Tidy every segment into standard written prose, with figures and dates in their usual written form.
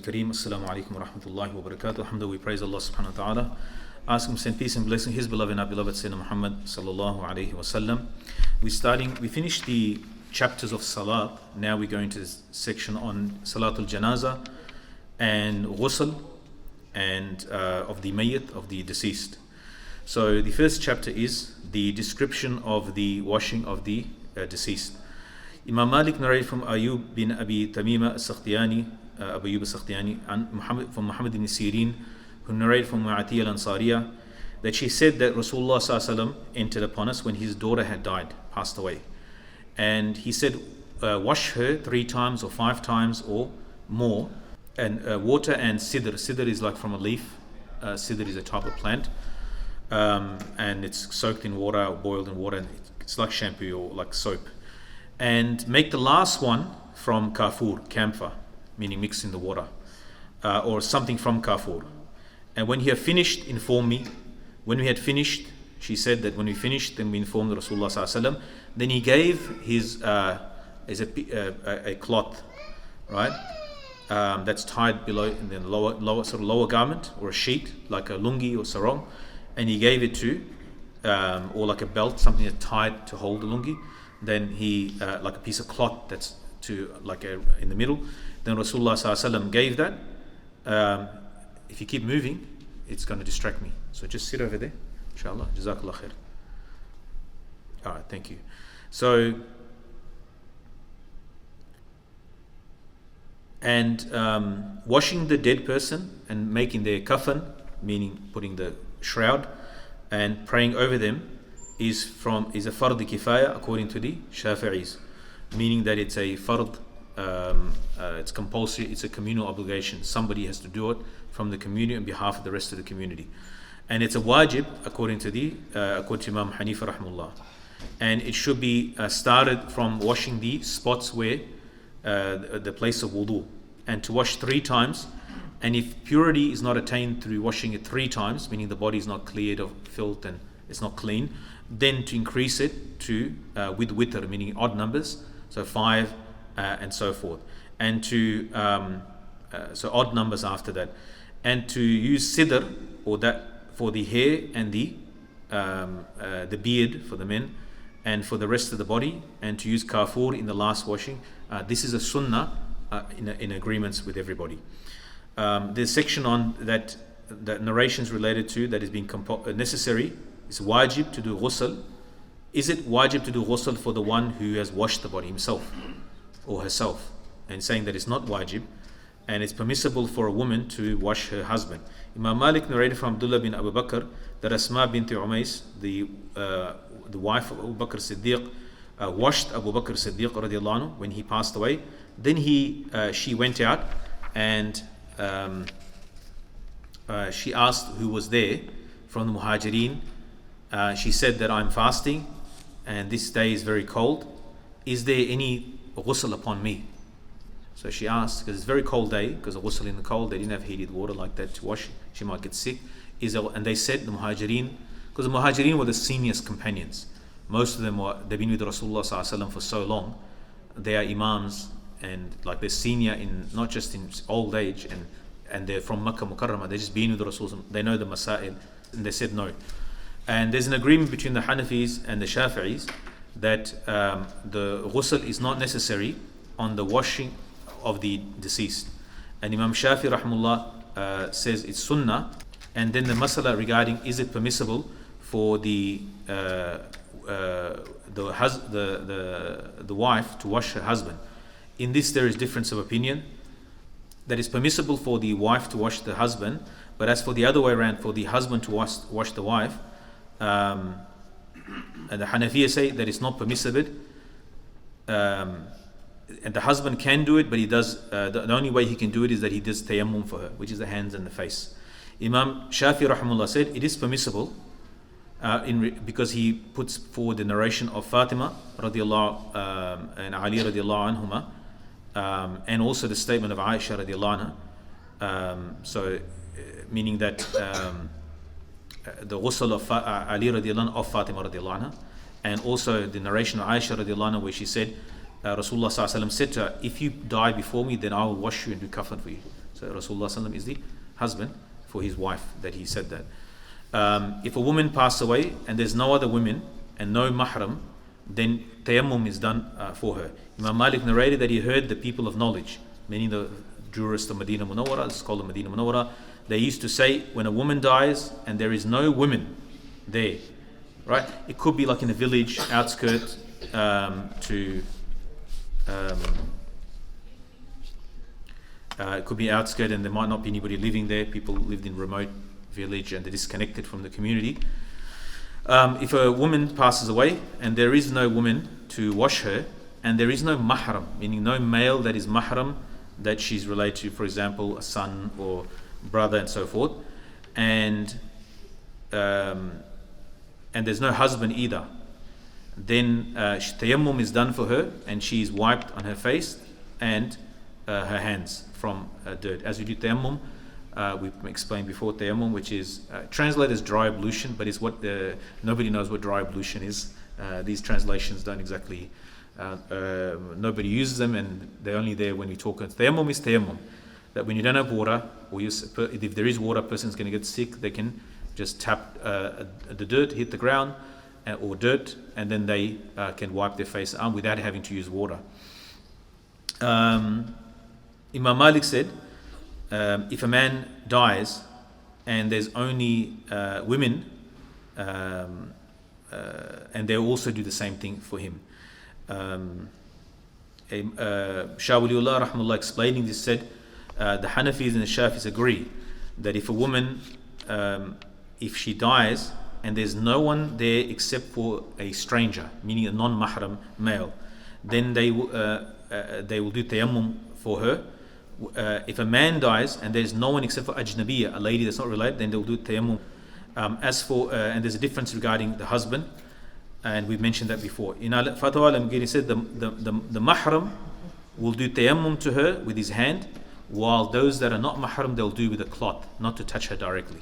Rasul Kareem. Assalamu alaikum wa rahmatullahi wa barakatuh. Alhamdulillah, we praise Allah subhanahu wa ta'ala. Ask him to send peace and blessing His beloved and our beloved Sayyidina Muhammad sallallahu alayhi wa sallam. We finished the chapters of Salat. Now we're going to the section on Salatul Janaza and Ghusl and of the Mayyit, of the deceased. So the first chapter is the description of the washing of the deceased. Imam Malik narrated from Ayub bin Abi Tamima as-Sakhtiyani, Abu Ayyub as-Sakhtiyani, and from Muhammad ibn Sirin, who narrated from Muwatta al-Ansariya, that she said that Rasulullah sallallahu alaihi wasallam entered upon us when his daughter had died, passed away. And he said, wash her 3 times or 5 times or more, and water and sidr. Sidr is like from a leaf. Sidr is a type of plant. And it's soaked in water or boiled in water, and it's like shampoo or like soap. And make the last one from kafur, camphor, meaning mixed in the water, or something from kafur. And when he had finished, inform me. When we had finished, she said that when we finished, then we informed Rasulullah sallallahu alaihi wasallam. Then he gave his a cloth, right? That's tied below in the lower garment, or a sheet like a lungi or sarong, and he gave it to, or like a belt, something that's tied to hold the lungi. Then he like a piece of cloth that's to like in the middle. Then Rasulullah sallallahu alaihi wasallam gave that. If you keep moving, it's going to distract me. So just sit over there, inshallah. Jazakallah khair. All right, thank you. So, and washing the dead person and making their kafan, meaning putting the shroud, and praying over them is a fard kifaya according to the Shafi'is, meaning that it's a fard, it's compulsory, it's a communal obligation. Somebody has to do it from the community on behalf of the rest of the community, and it's a wajib according to Imam Hanifa Rahimahullah. And it should be started from washing the spots where the place of wudu, and to wash 3 times. And if purity is not attained through washing it 3 times, meaning the body is not cleared of filth and it's not clean, then to increase it to with witr, meaning odd numbers, so 5 and so forth, and to so odd numbers after that, and to use sidr, or that for the hair and the beard for the men, and for the rest of the body, and to use kafur in the last washing. This is a sunnah in agreements with everybody. The section on that narrations related to that is being necessary is wajib to do ghusl. Is it wajib to do ghusl for the one who has washed the body himself or herself? And saying that it's not wajib, and it's permissible for a woman to wash her husband. Imam Malik narrated from Abdullah bin Abu Bakr that Asma bint Umais, the wife of Abu Bakr Siddiq, washed Abu Bakr Siddiq radiallahu anhu when he passed away. Then she went out, and she asked who was there from the Muhajirin. She said that I'm fasting and this day is very cold. Is there any ghusl upon me? So she asked, because it's a very cold day, because of ghusl in the cold, they didn't have heated water like that to wash. She might get sick. And they said, the Muhajirin, because the Muhajirin were the senior companions. Most of them they've been with Rasulullah sallallahu alaihi wasallam for so long. They are imams, and like they're senior in not just in old age, and they're from Makkah Mukarramah. They've just been with the Rasul. They know the masail, and they said no. And there's an agreement between the Hanafis and the Shafi'is that the ghusl is not necessary on the washing of the deceased. And Imam Shafi Rahimahullah says it's sunnah. And then the masala regarding is it permissible for the wife to wash her husband. In this there is difference of opinion, that it's permissible for the wife to wash the husband, but as for the other way around, for the husband to wash the wife, and the Hanafiya say that it's not permissible, and the husband can do it, but he does the only way he can do it is that he does tayammum for her, which is the hands and the face. Imam Shafi Rahimahullah said it is permissible because he puts forward the narration of Fatima radiallahu and Ali radiallahu anhuma, and also the statement of Aisha radiallahu anha. So meaning that the ghusl of Ali radiallahu anhu of Fatima radiallahu anha, and also the narration of Aisha radiallahu anha where she said Rasulullah sallallahu alaihi wasallam said to her, if you die before me, then I will wash you and do kafan for you. So Rasulullah sallam is the husband for his wife that he said that. If a woman passed away and there's no other women and no mahram, then tayammum is done for her. Imam Malik narrated that he heard the people of knowledge, meaning the jurists of Madinah Munawwarra, the scholar of Madinah Munawwarra, they used to say when a woman dies and there is no women there, right? It could be like in a village, outskirts it could be outskirt and there might not be anybody living there. People lived in remote village and they're disconnected from the community. If a woman passes away and there is no woman to wash her and there is no mahram, meaning no male that is mahram that she's related to, for example, a son or brother and so forth, and there's no husband either, then tayammum is done for her and she is wiped on her face and her hands from dirt. As we do tayammum, we explained before tayammum, which is translated as dry ablution, but it's what nobody knows what dry ablution is. These translations don't exactly, nobody uses them and they're only there when we talk. Tayammum is tayammum, that when you don't have water, or if there is water, a person's going to get sick, they can just tap the dirt, hit the ground or dirt, and then they can wipe their face and arm without having to use water. Imam Malik said, if a man dies and there's only women, and they also do the same thing for him. Shah Waliullah Rahimahullah explaining this said, the Hanafis and the Shafis agree that if a woman, if she dies and there's no one there except for a stranger, meaning a non-mahram male, then they will do tayammum for her. If a man dies and there's no one except for ajnabiyya, a lady that's not related, then they'll do tayammum. And there's a difference regarding the husband, and we've mentioned that before. In Fatawa, Al-Mugiri said the mahram will do tayammum to her with his hand, while those that are not mahram, they'll do with a cloth, not to touch her directly.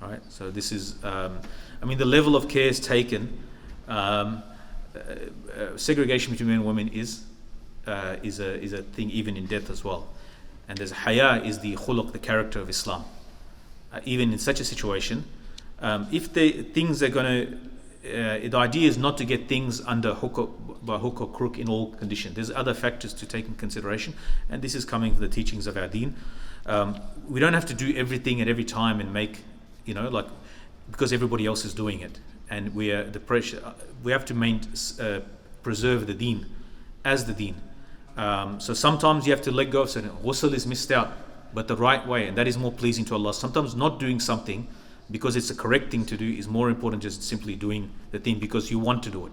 All right. So this is, the level of care is taken. Segregation between men and women is a thing even in death as well. And there's haya is the khuluq, the character of Islam. Even in such a situation, if the things are going to, the idea is not to get things under by hook or crook in all conditions. There's other factors to take in consideration, and this is coming from the teachings of our deen. We don't have to do everything at every time and make, because everybody else is doing it, and we have to preserve the deen as the deen. So sometimes you have to let go of certain. Ghusl is missed out, but the right way, and that is more pleasing to Allah. Sometimes not doing something because it's a correct thing to do is more important than just simply doing the thing because you want to do it,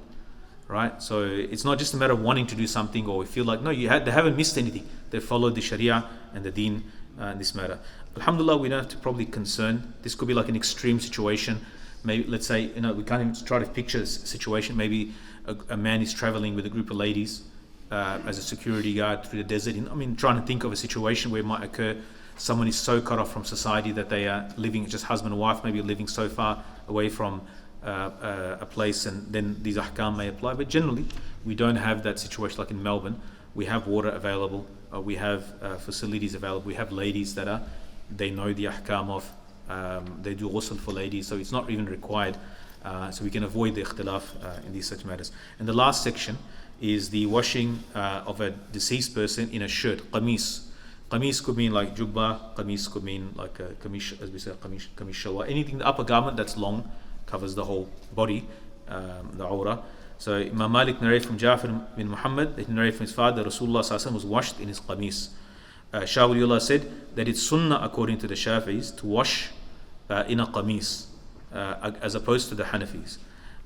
right? So it's not just a matter of wanting to do something or we feel like, no, they haven't missed anything. They followed the Sharia and the deen in this matter. Alhamdulillah, we don't have to probably concern. This could be like an extreme situation. Maybe, let's say, we can't even try to picture this situation. Maybe a man is traveling with a group of ladies as a security guard through the desert. Trying to think of a situation where it might occur. Someone is so cut off from society that they are living just husband and wife, maybe living so far away from a place, and then these ahkam may apply. But generally, we don't have that situation like in Melbourne. We have water available, we have facilities available, we have ladies they know the ahkam of, they do ghusl for ladies, so it's not even required. So we can avoid the ikhtilaf in these such matters. And the last section is the washing of a deceased person in a shirt, qamis. Qamis could mean like jubba, qamis could mean like a qamis, as we say, qamis shalwar. Anything, the upper garment that's long, covers the whole body, the awrah. So Imam Malik narrated from Ja'far bin Muhammad, that he narrated from his father, Rasulullah ﷺ was washed in his qamis. Shah Waliullah said that it's sunnah according to the Shafi'is to wash in a qamis, as opposed to the Hanafis.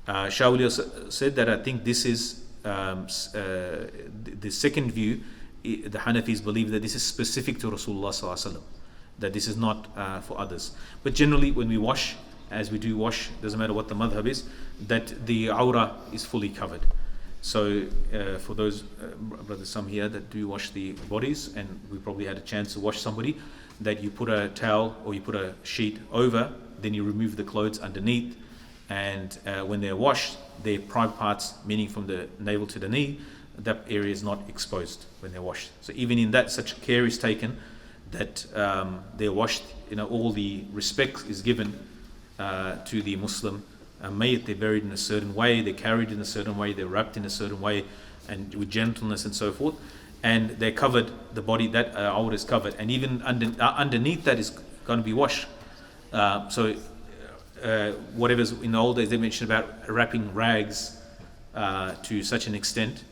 Shah Waliullah said that I think this is the second view. The Hanafis believe that this is specific to Rasulullah ﷺ, that this is not for others. But generally, when we wash, as we do wash, doesn't matter what the madhab is, that the awrah is fully covered. So for those brothers, some here that do wash the bodies, and we probably had a chance to wash somebody, that you put a towel or you put a sheet over, then you remove the clothes underneath, and when they're washed, their private parts, meaning from the navel to the knee, that area is not exposed when they're washed. So even in that, such care is taken that they're washed, all the respect is given to the Muslim mayyit. They're buried in a certain way, they're carried in a certain way, they're wrapped in a certain way, and with gentleness and so forth. And they're covered, the body, that awrah is covered, and even underneath that is going to be washed. Whatever's in the old days, they mentioned about wrapping rags to such an extent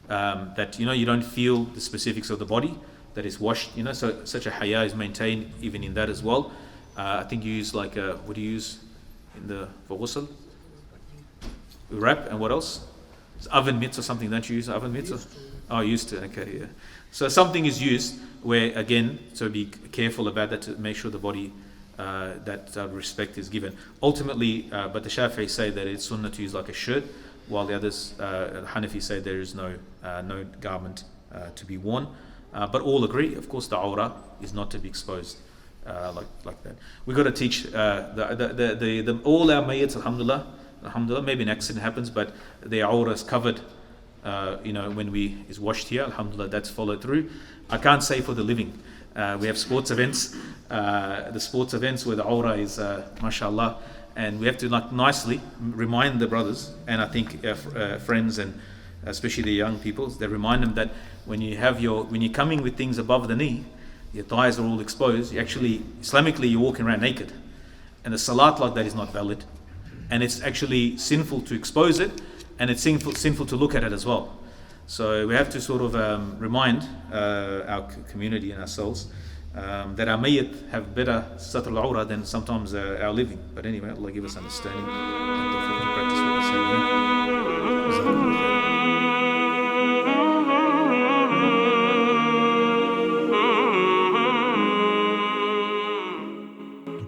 that you don't feel the specifics of the body that is washed. So such a haya is maintained even in that as well. I think you use what do you use for ghusl? Wrap, and what else? It's oven mitts or something. Don't you use oven mitts? Used to. Okay, yeah. So something is used where, again, so be careful about that to make sure the body that respect is given. Ultimately, but the Shafi'is say that it's sunnah to use like a shirt, while the others, the Hanafi, say there is no garment to be worn. But all agree, of course, the awrah is not to be exposed like that. We've got to teach all our mayyits, alhamdulillah, maybe an accident happens, but the awrah is covered. When is washed here, alhamdulillah, that's followed through. I can't say for the living. We have sports events, the sports events where the awrah is mashallah, and we have to nicely remind the brothers, and I think friends, and especially the young people, they remind them that when you're coming with things above the knee, your thighs are all exposed, you actually, Islamically, you're walking around naked, and a salat like that is not valid, and it's actually sinful to expose it, and it's sinful to look at it as well. So we have to sort of remind our community and ourselves that our mayyit have better satr al-awrah than sometimes our living. But anyway, Allah give us understanding and to practice what we say.